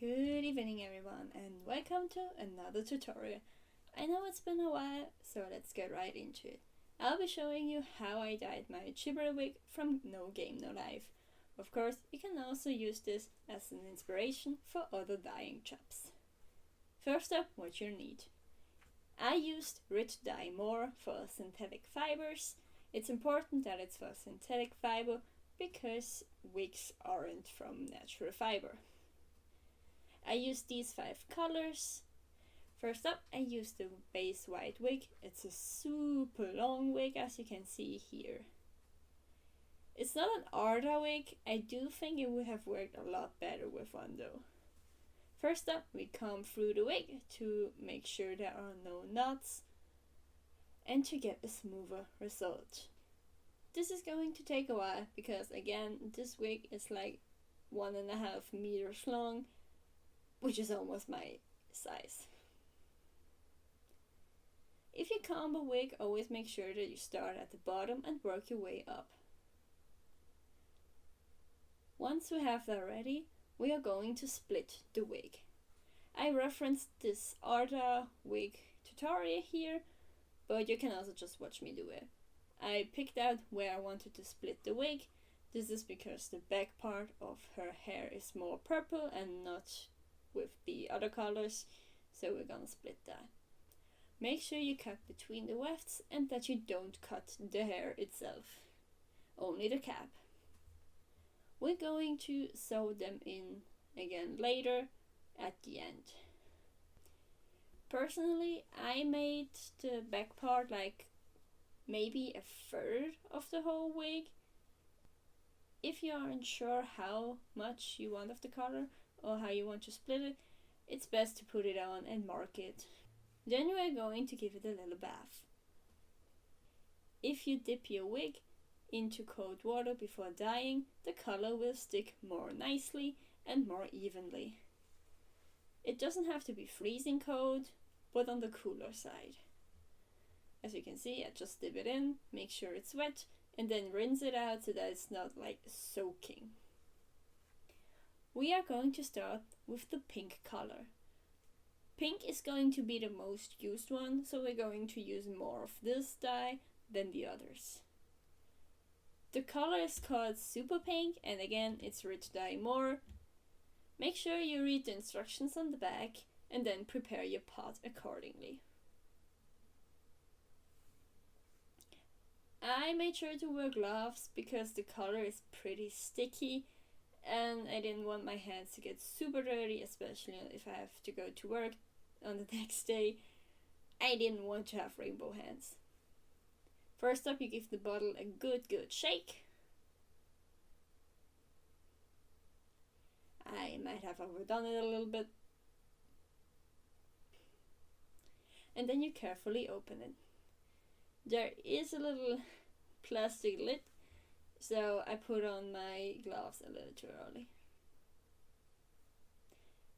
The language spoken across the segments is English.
Good evening everyone and welcome to another tutorial. I know it's been a while, so let's get right into it. I'll be showing you how I dyed my Jibril wig from No Game No Life. Of course, you can also use this as an inspiration for other dyeing jobs. First up, what you need. I used Rich Dye More for synthetic fibers. It's important that it's for synthetic fiber because wigs aren't from natural fiber. I used these 5 colors. First up, I used the base white wig. It's a super long wig, as you can see here. It's not an Arda wig. I do think it would have worked a lot better with one though. First up, we comb through the wig to make sure there are no knots and to get a smoother result. This is going to take a while because again, this wig is like 1.5 meters long, which is almost my size. If you comb a wig, always make sure that you start at the bottom and work your way up. Once we have that ready, we are going to split the wig. I referenced this Arda wig tutorial here, but you can also just watch me do it. I picked out where I wanted to split the wig. This is because the back part of her hair is more purple and not with the other colors, so we're gonna split that. Make sure you cut between the wefts and that you don't cut the hair itself, only the cap. We're going to sew them in again later at the end. Personally, I made the back part like maybe 1/3 of the whole wig. If you aren't sure how much you want of the color or how you want to split it, it's best to put it on and mark it. Then we are going to give it a little bath. If you dip your wig into cold water before dyeing, the color will stick more nicely and more evenly. It doesn't have to be freezing cold, but on the cooler side. As you can see, I just dip it in, make sure it's wet, and then rinse it out so that it's not like soaking. We are going to start with the pink color. Pink is going to be the most used one, so we're going to use more of this dye than the others. The color is called Super Pink, and again, it's Rich Dye More. Make sure you read the instructions on the back and then prepare your pot accordingly. I made sure to wear gloves because the color is pretty sticky and I didn't want my hands to get super dirty, especially if I have to go to work on the next day. I didn't want to have rainbow hands. First up, you give the bottle a good shake. I might have overdone it a little bit. And then you carefully open it. There is a little plastic lid, so I put on my gloves a little too early.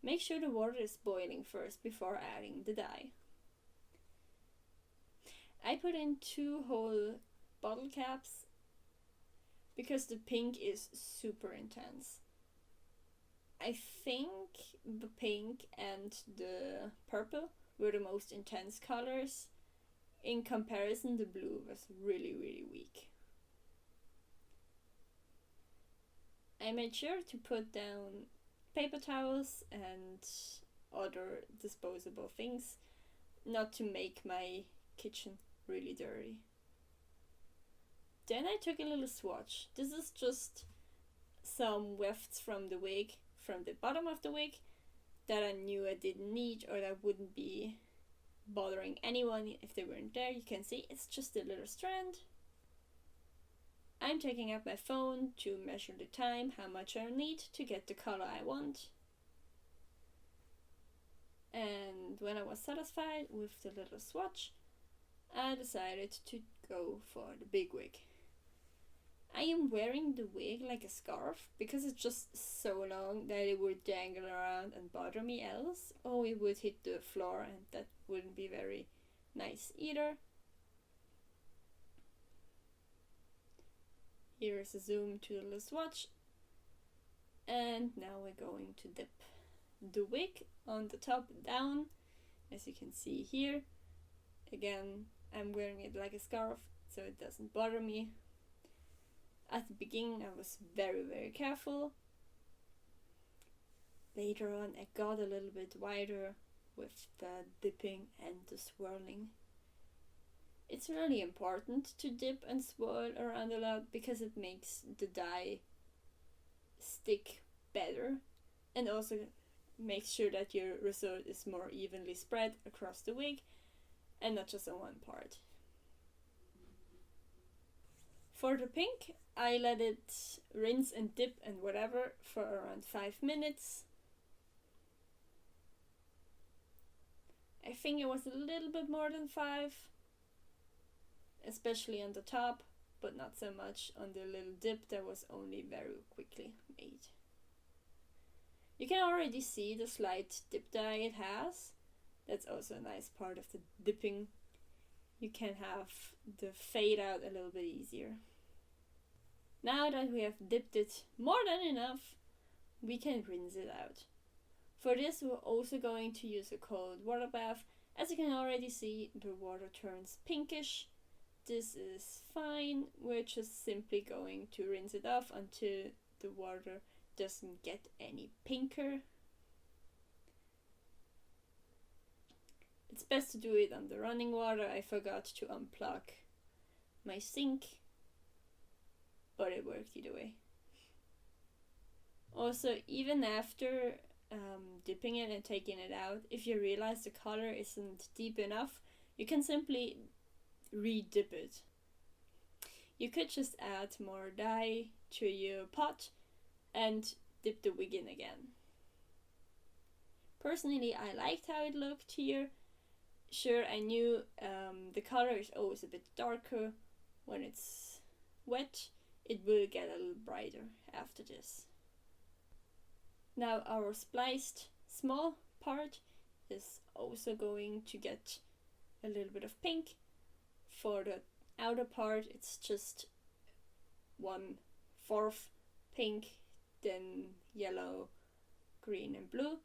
Make sure the water is boiling first before adding the dye. I put in 2 whole bottle caps because the pink is super intense. I think the pink and the purple were the most intense colors. In comparison, the blue was really weak. I made sure to put down paper towels and other disposable things, not to make my kitchen really dirty. Then I took a little swatch. This is just some wefts from the wig, from the bottom of the wig, that I knew I didn't need or that wouldn't be bothering anyone if they weren't there. You can see it's just a little strand. I'm taking out my phone to measure the time, how much I need to get the color I want. And when I was satisfied with the little swatch, I decided to go for the big wig. I am wearing the wig like a scarf because it's just so long that it would dangle around and bother me else, or it would hit the floor and that wouldn't be very nice either. Here is a zoom to the little swatch, and now we're going to dip the wig on the top down, as you can see here. Again, I'm wearing it like a scarf, so it doesn't bother me. At the beginning I was very careful. Later on I got a little bit wider with the dipping and the swirling. It's really important to dip and swirl around a lot because it makes the dye stick better and also makes sure that your result is more evenly spread across the wig and not just on one part. For the pink, I let it rinse and dip and whatever for around 5 minutes. I think it was a little bit more than 5, especially on the top, but not so much on the little dip that was only very quickly made. You can already see the slight dip dye it has. That's also a nice part of the dipping. You can have the fade out a little bit easier. Now that we have dipped it more than enough, we can rinse it out. For this we're also going to use a cold water bath. As you can already see, the water turns pinkish. This is fine. We're just simply going to rinse it off until the water doesn't get any pinker. It's best to do it on the running water. I forgot to unplug my sink, but it worked either way. Also, even after dipping it and taking it out, if you realize the color isn't deep enough, you can simply re-dip it. You could just add more dye to your pot and dip the wig in again. Personally, I liked how it looked here. Sure, I knew the color is always a bit darker when it's wet. It will get a little brighter after this. Now our spliced small part is also going to get a little bit of pink. For the outer part it's just 1/4 pink, then yellow, green and blue,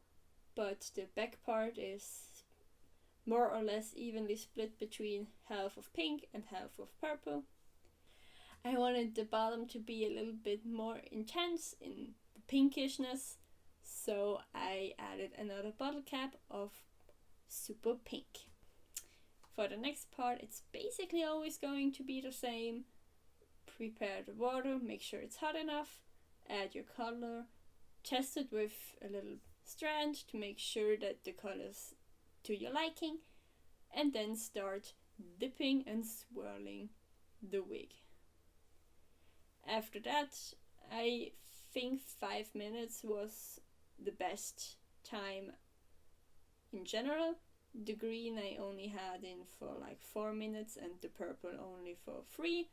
but the back part is more or less evenly split between half of pink and half of purple. I wanted the bottom to be a little bit more intense in the pinkishness, so I added another bottle cap of super pink. For the next part, it's basically always going to be the same. Prepare the water, make sure it's hot enough, add your color, test it with a little strand to make sure that the color's to your liking, and then start dipping and swirling the wig. After that, I think 5 minutes was the best time in general. The green I only had in for like 4 minutes and the purple only for 3.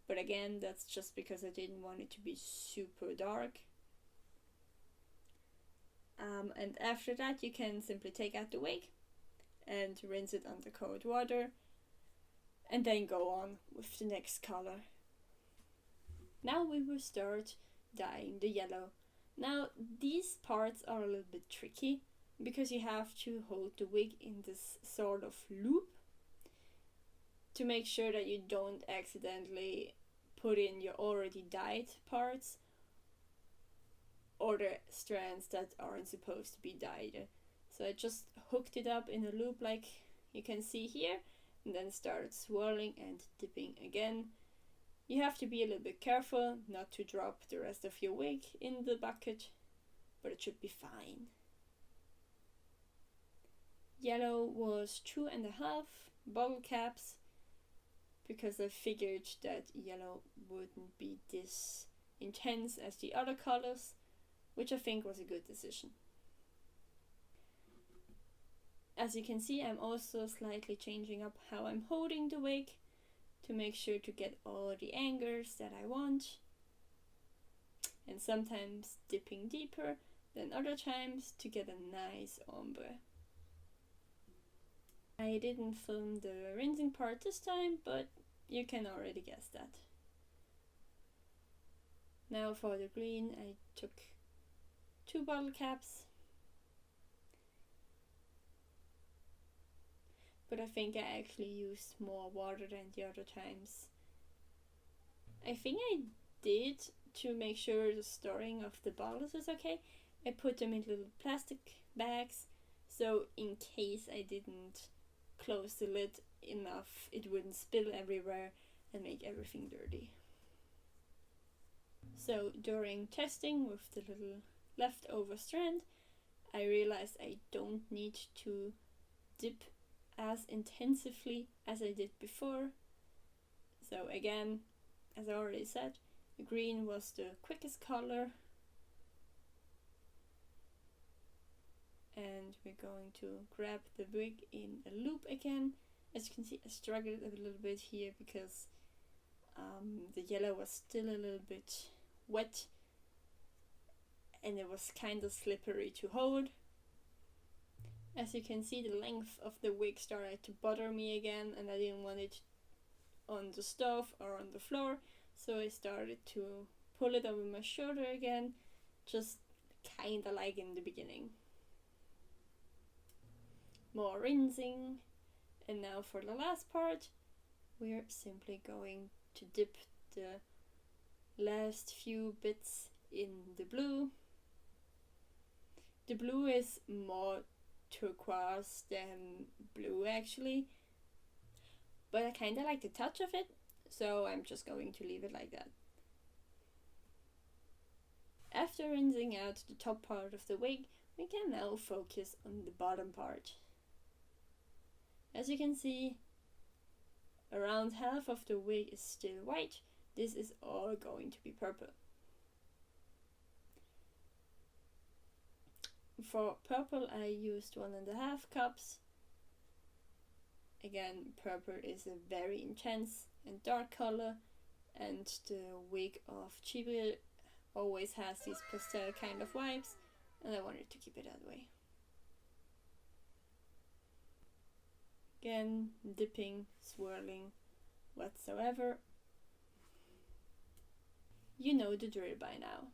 But again, that's just because I didn't want it to be super dark. And after that you can simply take out the wig and rinse it under cold water and then go on with the next color. Now we will start dyeing the yellow. Now these parts are a little bit tricky because you have to hold the wig in this sort of loop to make sure that you don't accidentally put in your already dyed parts or the strands that aren't supposed to be dyed. So I just hooked it up in a loop like you can see here and then started swirling and dipping again. You have to be a little bit careful not to drop the rest of your wig in the bucket, but it should be fine. Yellow was 2.5 bottle caps because I figured that yellow wouldn't be this intense as the other colors, which I think was a good decision. As you can see, I'm also slightly changing up how I'm holding the wig to make sure to get all the angles that I want, and sometimes dipping deeper than other times to get a nice ombre. I didn't film the rinsing part this time, but you can already guess that. Now for the green, I took 2 bottle caps but I think I actually used more water than the other times. I think I did, to make sure the storing of the bottles was okay, I put them in little plastic bags, so in case I didn't close the lid enough, it wouldn't spill everywhere and make everything dirty. So during testing with the little leftover strand, I realized I don't need to dip as intensively as I did before. So again, as I already said, the green was the quickest color. And we're going to grab the wig in a loop again. As you can see, I struggled a little bit here because the yellow was still a little bit wet and it was kind of slippery to hold. As you can see, the length of the wig started to bother me again, and I didn't want it on the stove or on the floor, so I started to pull it over my shoulder again, just kinda like in the beginning. More rinsing, and now for the last part, we're simply going to dip the last few bits in the blue. The blue is more turquoise than blue actually, but I kinda like the touch of it, so I'm just going to leave it like that. After rinsing out the top part of the wig, we can now focus on the bottom part. As you can see, around half of the wig is still white. This is all going to be purple. For purple I used 1.5 cups. Again, purple is a very intense and dark color, and the wig of Jibril always has these pastel kind of vibes, and I wanted to keep it that way. Again, dipping, swirling, whatsoever. You know the drill by now.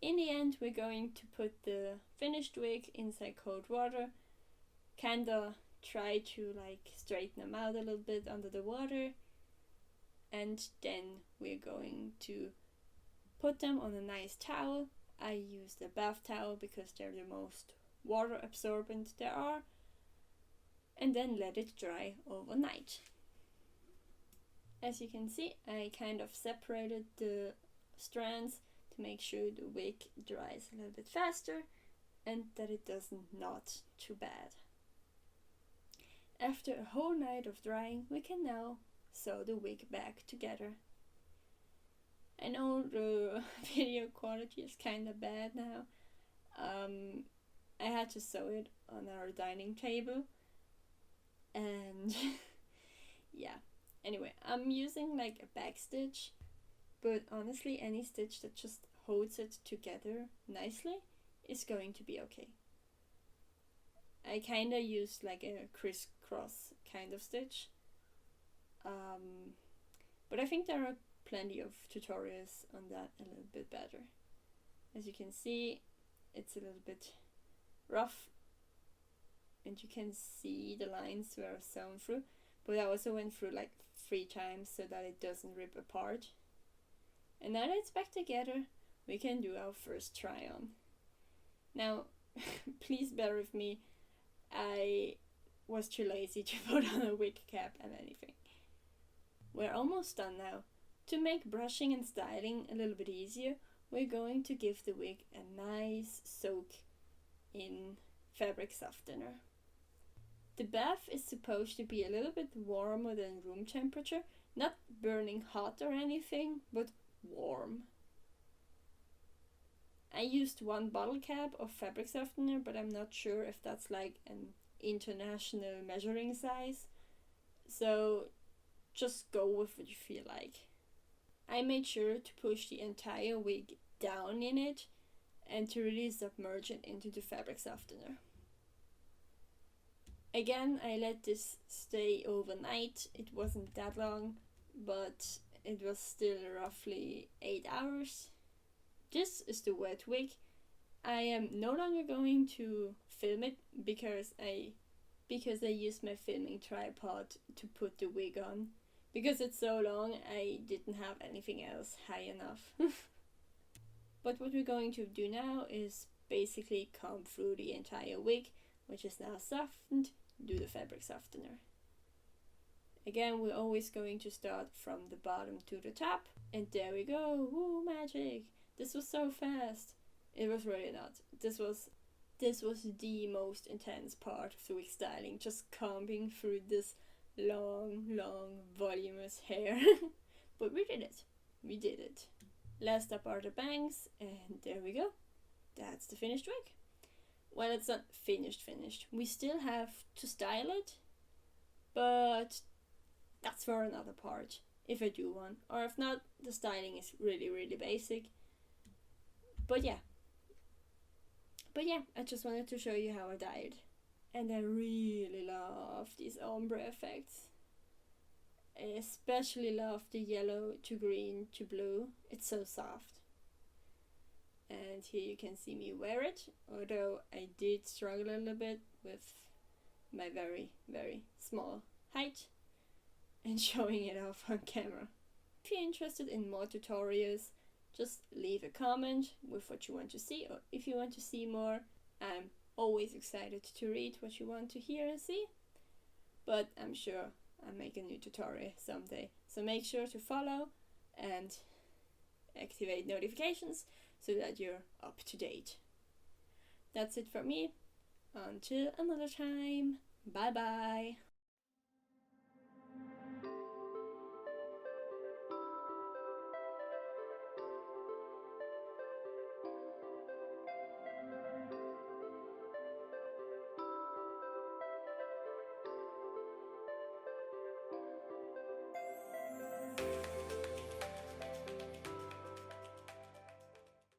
In the end, we're going to put the finished wig inside cold water, kinda try to like straighten them out a little bit under the water, and then we're going to put them on a nice towel. I used a bath towel because they're the most water absorbent there are, and then let it dry overnight. As you can see, I kind of separated the strands to make sure the wig dries a little bit faster and that it doesn't knot too bad. After a whole night of drying, we can now sew the wig back together. I know the video quality is kinda bad now. I had to sew it on our dining table, and yeah. Anyway, I'm using like a back stitch, but honestly any stitch that just holds it together nicely is going to be okay. I kinda used like a crisscross kind of stitch, but I think there are plenty of tutorials on that a little bit better. As you can see, it's a little bit rough and you can see the lines were sewn through, but I also went through like 3 times so that it doesn't rip apart. And now that it's back together, we can do our first try on. Now, please bear with me, I was too lazy to put on a wig cap and anything. We're almost done now. To make brushing and styling a little bit easier, we're going to give the wig a nice soak in fabric softener. The bath is supposed to be a little bit warmer than room temperature, not burning hot or anything, but warm. I used 1 bottle cap of fabric softener, but I'm not sure if that's like an international measuring size, so just go with what you feel like. I made sure to push the entire wig down in it and to really submerge it into the fabric softener. Again, I let this stay overnight. It wasn't that long, but it was still roughly 8 hours. This is the wet wig. I am no longer going to film it because I because I used my filming tripod to put the wig on. Because it's so long, I didn't have anything else high enough. But what we're going to do now is basically comb through the entire wig, which is now softened, do the fabric softener. Again, we're always going to start from the bottom to the top, and there we go. Woo, magic! This was so fast. It was really not. This was the most intense part of the wig styling, just combing through this long, voluminous hair. But we did it. We did it. Last up are the bangs, and there we go. That's the finished wig. Well, it's not finished. We still have to style it, but that's for another part, if I do one. Or if not, the styling is really basic. But yeah, I just wanted to show you how I dyed. And I really love these ombre effects. I especially love the yellow to green to blue. It's so soft. And here you can see me wear it, although I did struggle a little bit with my very small height and showing it off on camera. If you're interested in more tutorials, just leave a comment with what you want to see, or if you want to see more. I'm always excited to read what you want to hear and see, but I'm sure I'll make a new tutorial someday. So make sure to follow and activate notifications so that you're up to date. That's it from me. Until another time. Bye bye.